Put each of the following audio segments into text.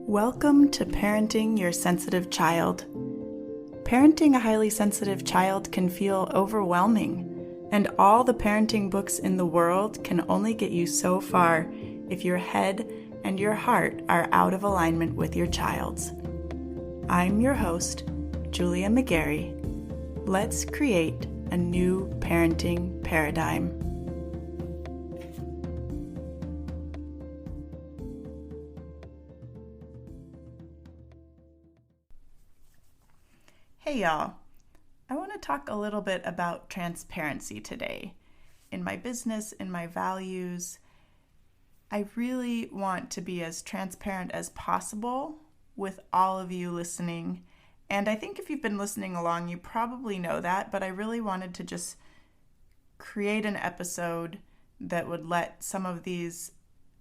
Welcome to Parenting Your Sensitive Child. Parenting a highly sensitive child can feel overwhelming, and all the parenting books in the world can only get you so far if your head and your heart are out of alignment with your child's. I'm your host, Julia McGarry. Let's create a new parenting paradigm. Hey y'all, I want to talk a little bit about transparency today. In my business, in my values, I really want to be as transparent as possible with all of you listening. And I think if you've been listening along, you probably know that, but I really wanted to just create an episode that would let some of these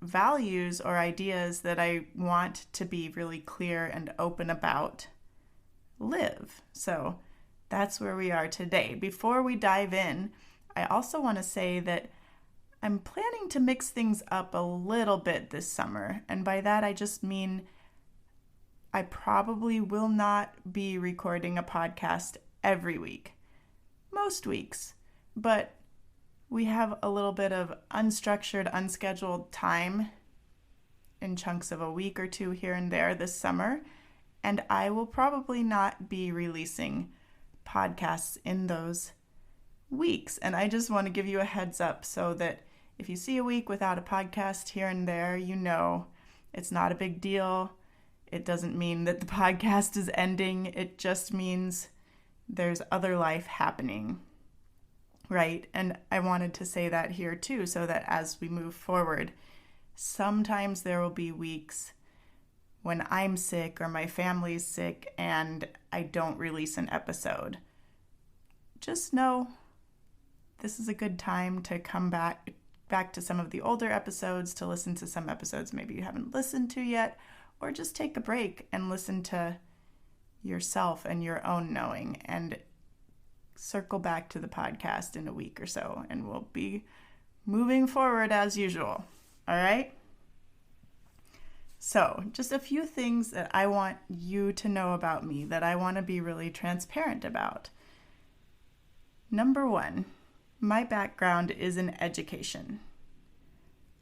values or ideas that I want to be really clear and open about live. So that's where we are today. Before we dive in, I also want to say that I'm planning to mix things up a little bit this summer. And by that, I just mean I probably will not be recording a podcast every week, most weeks, but we have a little bit of unstructured, unscheduled time in chunks of a week or two here and there this summer. And I will probably not be releasing podcasts in those weeks. And I just want to give you a heads up so that if you see a week without a podcast here and there, you know it's not a big deal. It doesn't mean that the podcast is ending. It just means there's other life happening, right? And I wanted to say that here too, so that as we move forward, sometimes there will be weeks when I'm sick or my family's sick and I don't release an episode. Just know this is a good time to come back to some of the older episodes, to listen to some episodes maybe you haven't listened to yet, or just take a break and listen to yourself and your own knowing and circle back to the podcast in a week or so, and we'll be moving forward as usual. All right? So, just a few things that I want you to know about me, that I want to be really transparent about. Number one, my background is in education.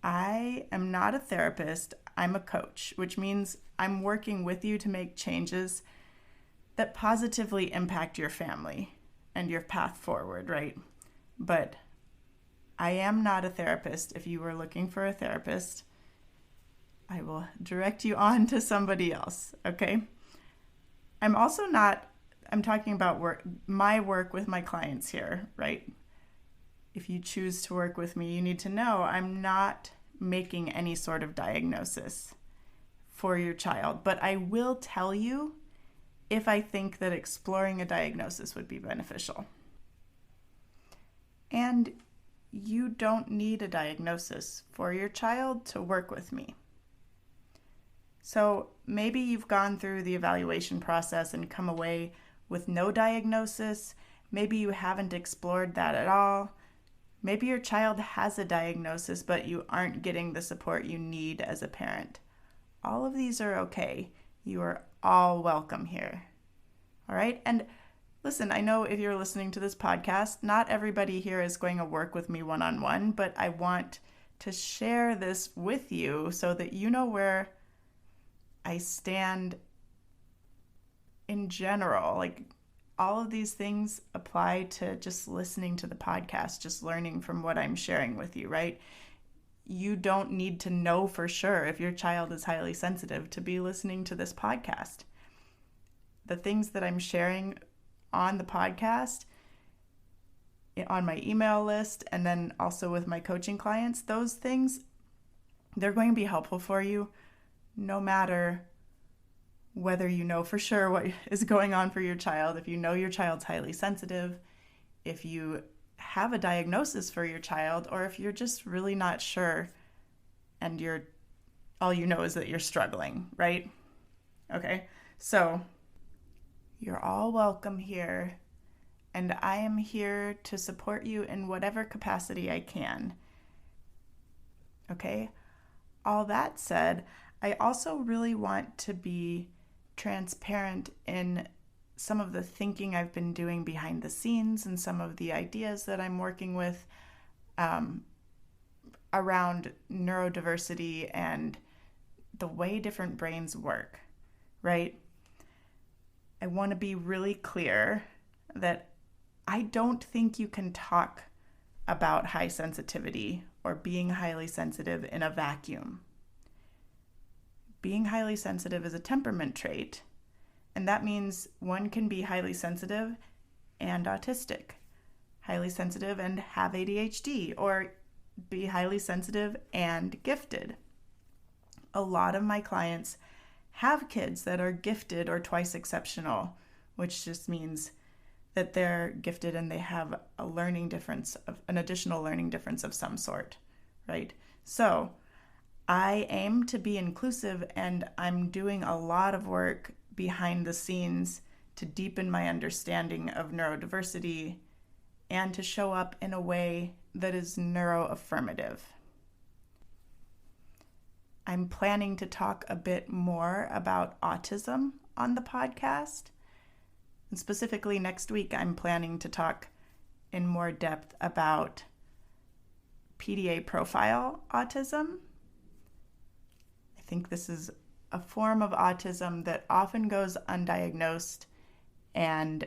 I am not a therapist, I'm a coach, which means I'm working with you to make changes that positively impact your family and your path forward, right? But I am not a therapist. If you were looking for a therapist, I will direct you on to somebody else, okay? I'm talking about my work with my clients here, right? If you choose to work with me, you need to know I'm not making any sort of diagnosis for your child, but I will tell you if I think that exploring a diagnosis would be beneficial. And you don't need a diagnosis for your child to work with me. So maybe you've gone through the evaluation process and come away with no diagnosis. Maybe you haven't explored that at all. Maybe your child has a diagnosis, but you aren't getting the support you need as a parent. All of these are okay. You are all welcome here. All right? And listen, I know if you're listening to this podcast, not everybody here is going to work with me one-on-one, but I want to share this with you so that you know where I stand in general. Like, all of these things apply to just listening to the podcast, just learning from what I'm sharing with you, right? You don't need to know for sure if your child is highly sensitive to be listening to this podcast. The things that I'm sharing on the podcast, on my email list, and then also with my coaching clients, those things, they're going to be helpful for you no matter whether you know for sure what is going on for your child, if you know your child's highly sensitive, if you have a diagnosis for your child, or if you're just really not sure and all you know is that you're struggling, right? Okay, so you're all welcome here, and I am here to support you in whatever capacity I can. Okay? All that said, I also really want to be transparent in some of the thinking I've been doing behind the scenes and some of the ideas that I'm working with around neurodiversity and the way different brains work, right? I want to be really clear that I don't think you can talk about high sensitivity or being highly sensitive in a vacuum. Being highly sensitive is a temperament trait, and that means one can be highly sensitive and autistic, highly sensitive and have ADHD, or be highly sensitive and gifted. A lot of my clients have kids that are gifted or twice exceptional, which just means that they're gifted and they have a learning difference, an additional learning difference of some sort, right? So I aim to be inclusive, and I'm doing a lot of work behind the scenes to deepen my understanding of neurodiversity and to show up in a way that is neuroaffirmative. I'm planning to talk a bit more about autism on the podcast. And specifically next week, I'm planning to talk in more depth about PDA profile autism. I think this is a form of autism that often goes undiagnosed and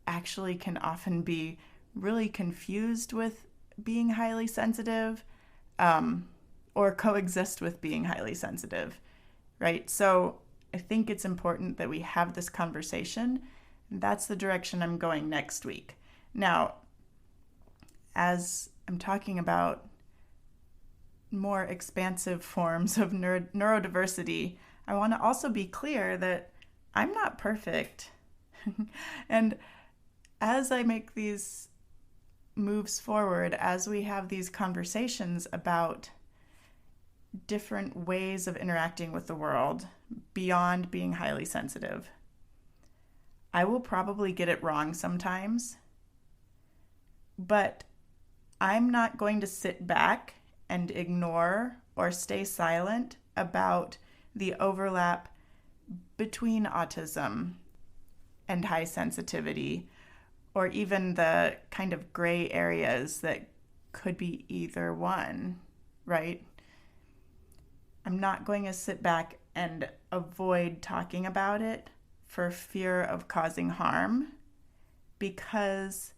actually can often be really confused with being highly sensitive, or coexist with being highly sensitive, right? So I think it's important that we have this conversation. That's the direction I'm going next week. Now, as I'm talking about more expansive forms of neurodiversity, I want to also be clear that I'm not perfect. And as I make these moves forward, as we have these conversations about different ways of interacting with the world beyond being highly sensitive, I will probably get it wrong sometimes, but I'm not going to sit back and ignore or stay silent about the overlap between autism and high sensitivity, or even the kind of gray areas that could be either one, right? I'm not going to sit back and avoid talking about it for fear of causing harm, because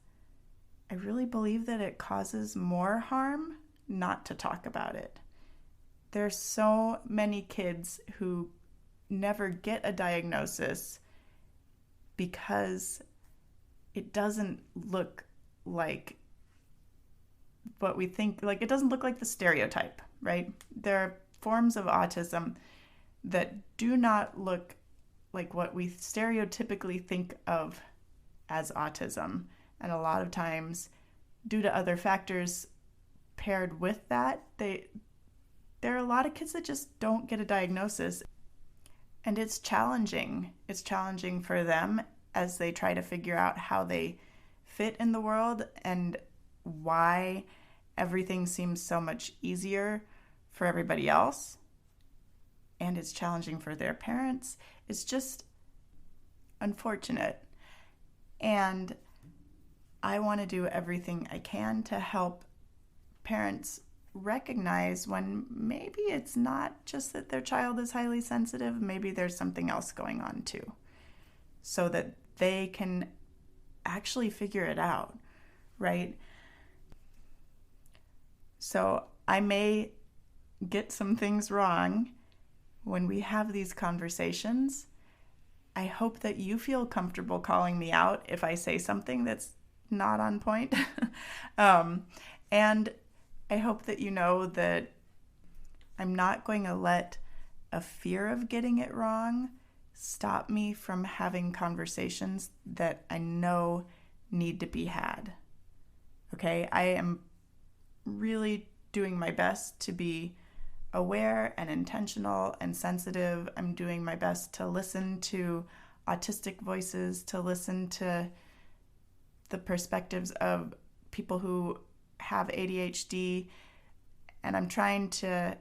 I really believe that it causes more harm not to talk about it. There's so many kids who never get a diagnosis because it doesn't look like what we think, like it doesn't look like the stereotype, right? There are forms of autism that do not look like what we stereotypically think of as autism. And a lot of times, due to other factors paired with that, there are a lot of kids that just don't get a diagnosis. And it's challenging. It's challenging for them as they try to figure out how they fit in the world and why everything seems so much easier for everybody else. And it's challenging for their parents. It's just unfortunate. And I want to do everything I can to help parents recognize when maybe it's not just that their child is highly sensitive, maybe there's something else going on too, so that they can actually figure it out, right? So I may get some things wrong when we have these conversations. I hope that you feel comfortable calling me out if I say something that's not on point. And I hope that you know that I'm not going to let a fear of getting it wrong stop me from having conversations that I know need to be had. Okay? I am really doing my best to be aware and intentional and sensitive. I'm doing my best to listen to autistic voices, to listen to the perspectives of people who have ADHD, and I'm trying to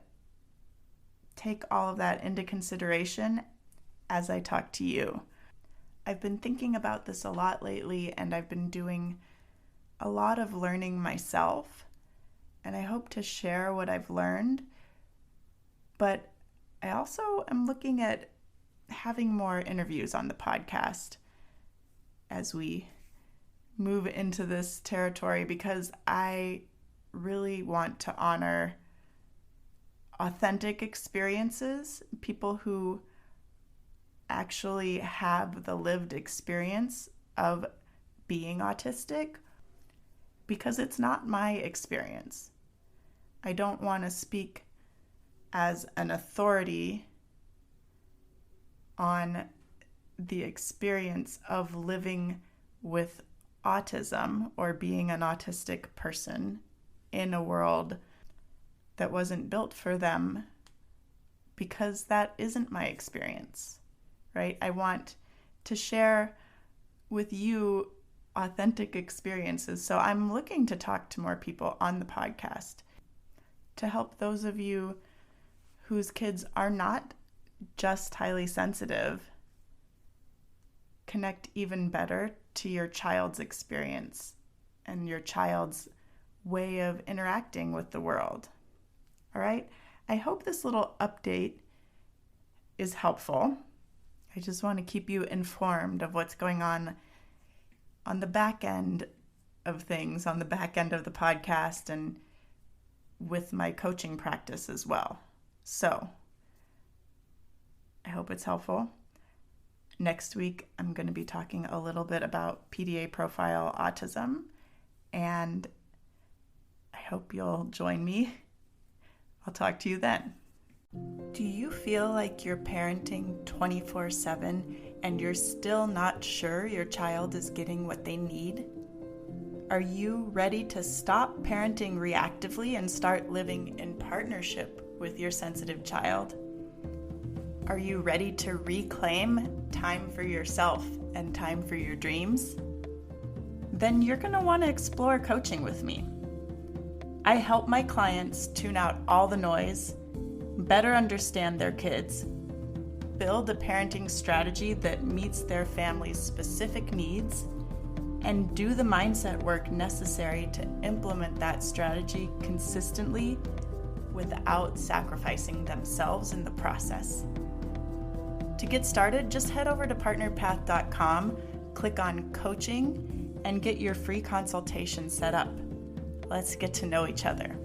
take all of that into consideration as I talk to you. I've been thinking about this a lot lately, and I've been doing a lot of learning myself, and I hope to share what I've learned. But I also am looking at having more interviews on the podcast as we move into this territory, because I really want to honor authentic experiences, people who actually have the lived experience of being autistic, because it's not my experience. I don't want to speak as an authority on the experience of living with autism or being an autistic person in a world that wasn't built for them, because that isn't my experience, right? I want to share with you authentic experiences. So I'm looking to talk to more people on the podcast to help those of you whose kids are not just highly sensitive connect even better to your child's experience and your child's way of interacting with the world. All right? I hope this little update is helpful. I just want to keep you informed of what's going on the back end of things, on the back end of the podcast, and with my coaching practice as well. So I hope it's helpful. Next week, I'm going to be talking a little bit about PDA profile autism, and I hope you'll join me. I'll talk to you then. Do you feel like you're parenting 24/7 and you're still not sure your child is getting what they need? Are you ready to stop parenting reactively and start living in partnership with your sensitive child? Are you ready to reclaim time for yourself and time for your dreams? Then you're going to want to explore coaching with me. I help my clients tune out all the noise, better understand their kids, build a parenting strategy that meets their family's specific needs, and do the mindset work necessary to implement that strategy consistently without sacrificing themselves in the process. To get started, just head over to partnerpath.com, click on coaching, and get your free consultation set up. Let's get to know each other.